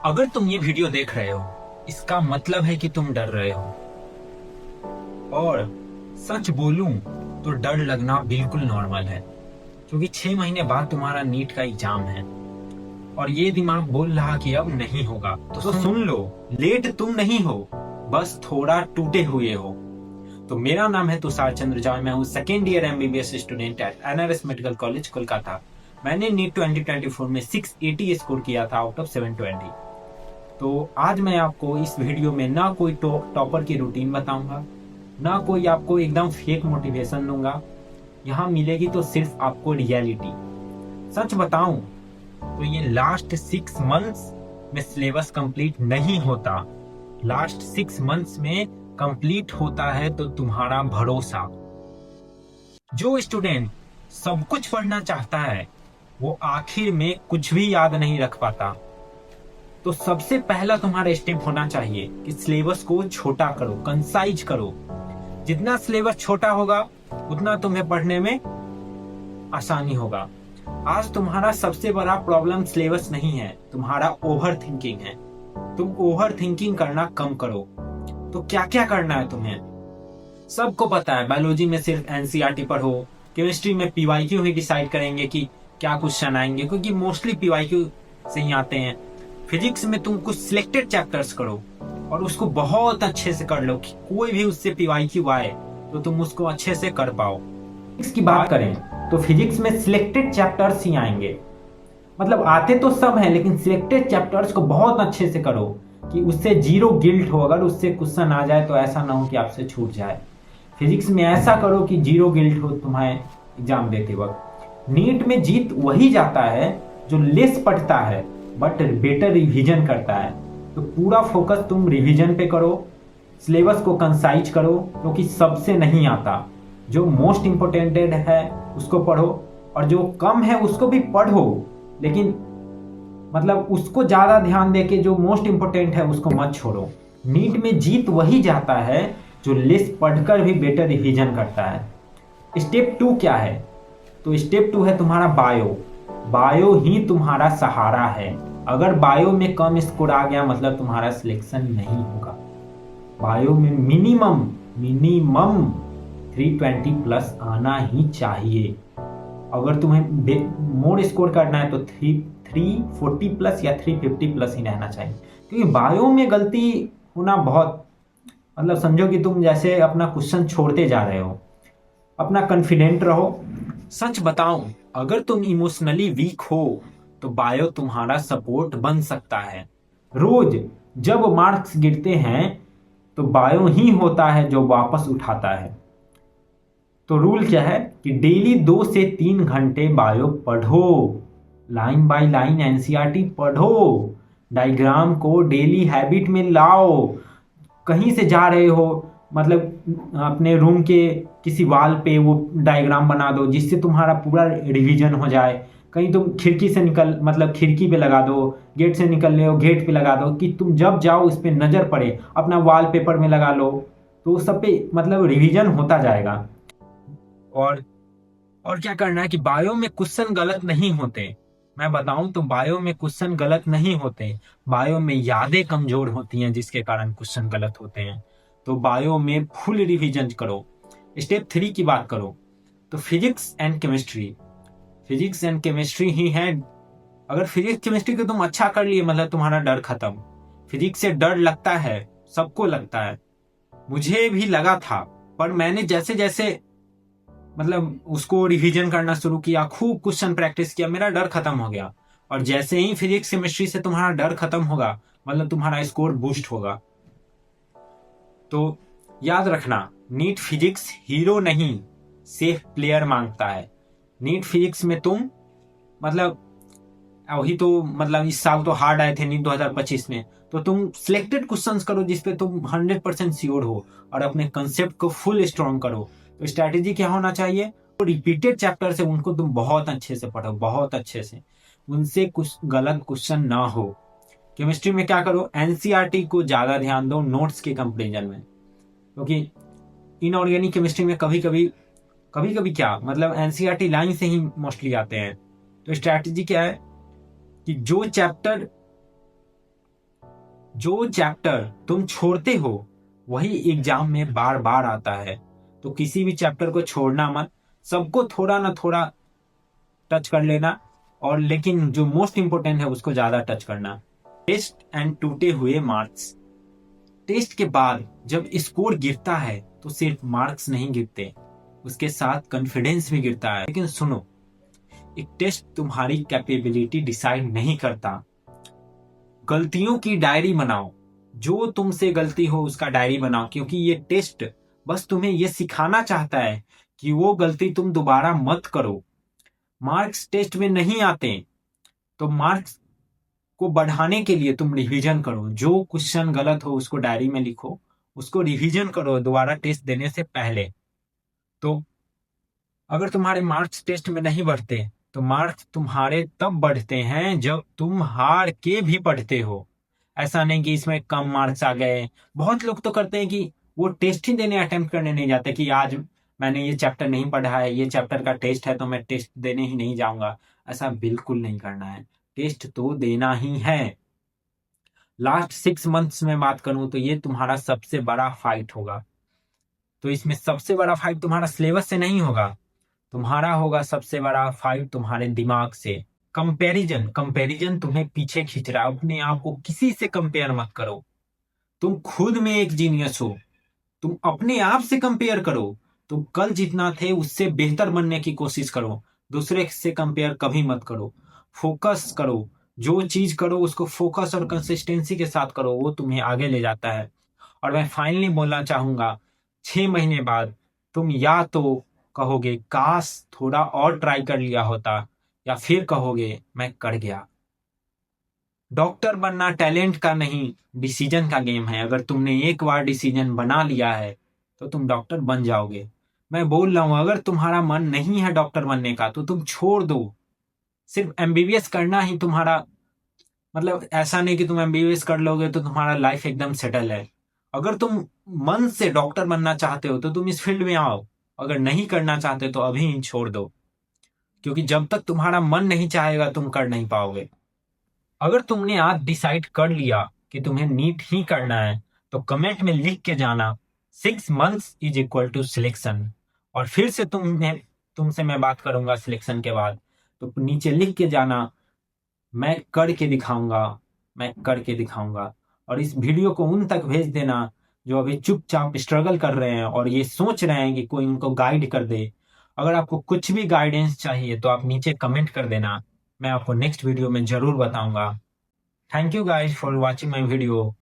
अगर तुम ये वीडियो देख रहे हो, इसका मतलब है कि तुम डर रहे हो। और सच बोलूं तो डर लगना बिल्कुल नॉर्मल है, क्योंकि 6 महीने बाद तुम्हारा नीट का एग्जाम है और ये दिमाग बोल रहा कि अब नहीं होगा। तो सुन लो, लेट तुम नहीं हो, बस थोड़ा टूटे हुए हो। तो मेरा नाम है तुषार चंद्र जॉय। मैं हूँ second year MBBS student at NRS medical college Kolkata. मैंने नीट 2024 में 680 स्कोर किया था आउट ऑफ 720। तो आज मैं आपको इस वीडियो में ना कोई टॉपर की रूटीन बताऊंगा, ना कोई आपको एकदम फेक मोटिवेशन दूंगा। यहाँ मिलेगी तो सिर्फ आपको रियलिटी। सच बताऊं तो ये लास्ट 6 मंथ्स में सिलेबस कंप्लीट नहीं होता। लास्ट 6 मंथ्स में कंप्लीट होता है तो तुम्हारा भरोसा। जो स्टूडेंट सब कुछ पढ़ना चाहता है वो आखिर में कुछ भी याद नहीं रख पाता। तो सबसे पहला तुम्हारा स्टेप होना चाहिए कि सिलेबस को छोटा करो, कंसाइज करो। जितना सिलेबस छोटा होगा उतना तुम्हें पढ़ने में आसानी होगा। आज तुम्हारा सबसे बड़ा प्रॉब्लम सिलेबस नहीं है, तुम्हारा ओवर थिंकिंग है। तुम ओवर थिंकिंग करना कम करो। तो क्या क्या करना है तुम्हें? सबको पता है बायोलॉजी में सिर्फ एनसीईआरटी पढ़ो, केमिस्ट्री में पीवाईक्यू ही डिसाइड करेंगे कि क्या क्वेश्चन आएंगे, क्योंकि मोस्टली पीवाईक्यू से ही आते हैं। फिजिक्स में तुम कुछ सिलेक्टेड चैप्टर्स करो और उसको बहुत अच्छे से कर लो कि कोई भी उससे पीवाईक्यू आए तो तुम उसको अच्छे से कर पाओ। फिजिक्स की बात करें तो फिजिक्स में सिलेक्टेड चैप्टर्स ही आएंगे। मतलब आते तो सब हैं, लेकिन सिलेक्टेड चैप्टर्स को बहुत अच्छे से करो कि उससे जीरो गिल्ट हो। अगर उससे क्वेश्चन आ जाए तो ऐसा ना हो कि आपसे छूट जाए। फिजिक्स में ऐसा करो कि जीरो गिल्ट हो तुम्हारे एग्जाम देते वक्त। नीट में जीत वही जाता है जो लेस पढ़ता है बट बेटर रिवीजन करता है। तो पूरा फोकस तुम रिवीजन पे करो, सिलेबस को कंसाइज करो, क्योंकि सबसे नहीं आता। जो मोस्ट इम्पोर्टेंटेड है उसको पढ़ो और जो कम है उसको भी पढ़ो, लेकिन मतलब उसको ज्यादा ध्यान देके जो मोस्ट इम्पोर्टेंट है उसको मत छोड़ो। नीट में जीत वही जाता है जो लेस पढ़कर भी बेटर रिवीजन करता है। स्टेप 2 क्या है? तो स्टेप 2 है तुम्हारा बायो। बायो ही तुम्हारा सहारा है। अगर बायो में कम स्कोर आ गया मतलब तुम्हारा सिलेक्शन नहीं होगा। बायो में मिनिमम मिनिमम 320 प्लस आना ही चाहिए। अगर तुम्हें मोर स्कोर करना है तो 340 प्लस या 350 प्लस ही रहना चाहिए, क्योंकि बायो में गलती होना बहुत, मतलब समझो कि तुम जैसे अपना क्वेश्चन छोड़ते जा रहे हो। अपना कॉन्फिडेंट रहो। सच बताऊं, अगर तुम इमोशनली वीक हो तो बायो तुम्हारा सपोर्ट बन सकता है। रोज जब मार्क्स गिरते हैं तो बायो ही होता है जो वापस उठाता है। तो रूल क्या है कि डेली 2 से 3 घंटे बायो पढ़ो, लाइन बाय लाइन एनसीईआरटी पढ़ो, डायग्राम को डेली हैबिट में लाओ। कहीं से जा रहे हो मतलब अपने रूम के किसी वाल पे वो डायग्राम बना दो जिससे तुम्हारा पूरा रिवीजन हो जाए। कहीं तुम खिड़की से निकल मतलब खिड़की पे लगा दो, गेट से निकल रहे हो गेट पे लगा दो, कि तुम जब जाओ उस पे नजर पड़े। अपना वॉल पेपर में लगा लो, तो उस सब पे मतलब रिवीजन होता जाएगा। और और क्या करना है कि बायो में क्वेश्चन गलत नहीं होते। मैं बताऊं तो बायो में क्वेश्चन गलत नहीं होते, बायो में यादें कमजोर होती हैं जिसके कारण क्वेश्चन गलत होते हैं। तो बायो में फुल रिवीजन करो। स्टेप 3 की बात करो तो physics and chemistry. Physics and chemistry ही है। अगर फिजिक्स केमिस्ट्री को तुम अच्छा कर लिए मतलब तुम्हारा डर खत्म। फिजिक्स से डर लगता है, सबको लगता है, मुझे भी लगा था। पर मैंने जैसे जैसे मतलब उसको रिवीजन करना शुरू किया, खूब क्वेश्चन प्रैक्टिस किया, मेरा डर खत्म हो गया। और जैसे ही फिजिक्स केमिस्ट्री से तुम्हारा डर खत्म होगा मतलब तुम्हारा स्कोर बूस्ट होगा। तो याद रखना, नीट फिजिक्स हीरो नहीं सेफ प्लेयर मांगता है। नीट फिजिक्स में तुम मतलब वही तो मतलब इस साल तो हार्ड आए थे नीट 2025 में, तो तुम सिलेक्टेड क्वेश्चंस करो जिसपे तुम 100% श्योर हो और अपने कंसेप्ट को फुल स्ट्रॉन्ग करो। तो स्ट्रैटेजी क्या होना चाहिए? तो रिपीटेड चैप्टर से उनको तुम बहुत अच्छे से पढ़ो, बहुत अच्छे से, उनसे कुछ गलत क्वेश्चन ना हो। केमिस्ट्री में क्या करो? एनसीईआरटी को ज्यादा ध्यान दो नोट्स के कंपेरिजन में, क्योंकि इनऑर्गेनिक केमिस्ट्री में कभी कभी क्या मतलब एनसीईआरटी लाइन से ही मोस्टली आते हैं। तो स्ट्रैटेजी क्या है कि जो चैप्टर जो चैप्टर तुम छोड़ते हो वही एग्जाम में बार बार आता है। तो किसी भी चैप्टर को छोड़ना मत, सबको थोड़ा ना थोड़ा टच कर लेना, और लेकिन जो मोस्ट इंपोर्टेंट है उसको ज्यादा टच करना। टेस्ट एंड टूटे हुए मार्क्स। टेस्ट के बाद जब स्कोर गिरता है तो सिर्फ मार्क्स नहीं गिरते, उसके साथ कॉन्फिडेंस भी गिरता है। लेकिन सुनो, एक टेस्ट तुम्हारी कैपेबिलिटी डिसाइड नहीं करता। गलतियों की डायरी बनाओ, जो तुमसे गलती हो उसका डायरी बनाओ, क्योंकि ये टेस्ट बस तुम्हें ये सिखाना चाहता है कि वो गलती तुम दोबारा मत करो। मार्क्स टेस्ट में नहीं आते, तो मार्क्स को बढ़ाने के लिए तुम रिवीजन करो। जो क्वेश्चन गलत हो उसको डायरी में लिखो, उसको रिवीजन करो दोबारा टेस्ट देने से पहले। तो अगर तुम्हारे मार्क्स टेस्ट में नहीं बढ़ते तो मार्क्स तुम्हारे तब बढ़ते हैं जब तुम हार के भी पढ़ते हो। ऐसा नहीं कि इसमें कम मार्क्स आ गए। बहुत लोग तो करते हैं कि वो टेस्ट ही देने अटेम्प्ट करने नहीं जाते कि आज मैंने ये चैप्टर नहीं पढ़ा है, ये चैप्टर का टेस्ट है तो मैं टेस्ट देने ही नहीं जाऊंगा। ऐसा बिल्कुल नहीं करना है, टेस्ट तो देना ही है। लास्ट 6 मंथ्स में बात करूं तो ये तुम्हारा सबसे बड़ा फाइट होगा। तो इसमें सबसे बड़ा फाइट तुम्हारा सिलेबस से नहीं होगा, तुम्हारा होगा सबसे बड़ा फाइट तुम्हारे दिमाग से। कंपैरिजन कंपैरिजन तुम्हें पीछे खींच रहा है। अपने आप को किसी से कंपेयर मत करो। तुम खुद में एक जीनियस हो, तुम अपने आप से कंपेयर करो। तुम कल जितना थे उससे बेहतर बनने की कोशिश करो, दूसरे से कंपेयर कभी मत करो। फोकस करो, जो चीज करो उसको फोकस और कंसिस्टेंसी के साथ करो, वो तुम्हें आगे ले जाता है। और मैं फाइनली बोलना चाहूंगा, 6 महीने बाद तुम या तो कहोगे काश थोड़ा और ट्राई कर लिया होता, या फिर कहोगे मैं कर गया। डॉक्टर बनना टैलेंट का नहीं, डिसीजन का गेम है। अगर तुमने एक बार डिसीजन बना लिया है तो तुम डॉक्टर बन जाओगे। मैं बोल रहा हूं, अगर तुम्हारा मन नहीं है डॉक्टर बनने का तो तुम छोड़ दो। सिर्फ एमबीबीएस करना ही तुम्हारा मतलब, ऐसा नहीं कि तुम एमबीबीएस कर लोगे तो तुम्हारा लाइफ एकदम सेटल है। अगर तुम मन से डॉक्टर बनना चाहते हो तो तुम इस फील्ड में आओ, अगर नहीं करना चाहते तो अभी ही छोड़ दो, क्योंकि जब तक तुम्हारा मन नहीं चाहेगा तुम कर नहीं पाओगे। अगर तुमने आज डिसाइड कर लिया कि तुम्हें नीट ही करना है तो कमेंट में लिख के जाना 6 months is equal to selection. और फिर से तुमसे मैं बात करूंगा सिलेक्शन के बाद, तो नीचे लिख के जाना मैं करके दिखाऊंगा, मैं करके दिखाऊंगा। और इस वीडियो को उन तक भेज देना जो अभी चुपचाप स्ट्रगल कर रहे हैं और ये सोच रहे हैं कि कोई उनको गाइड कर दे। अगर आपको कुछ भी गाइडेंस चाहिए तो आप नीचे कमेंट कर देना, मैं आपको नेक्स्ट वीडियो में जरूर बताऊंगा। Thank you guys for watching my video.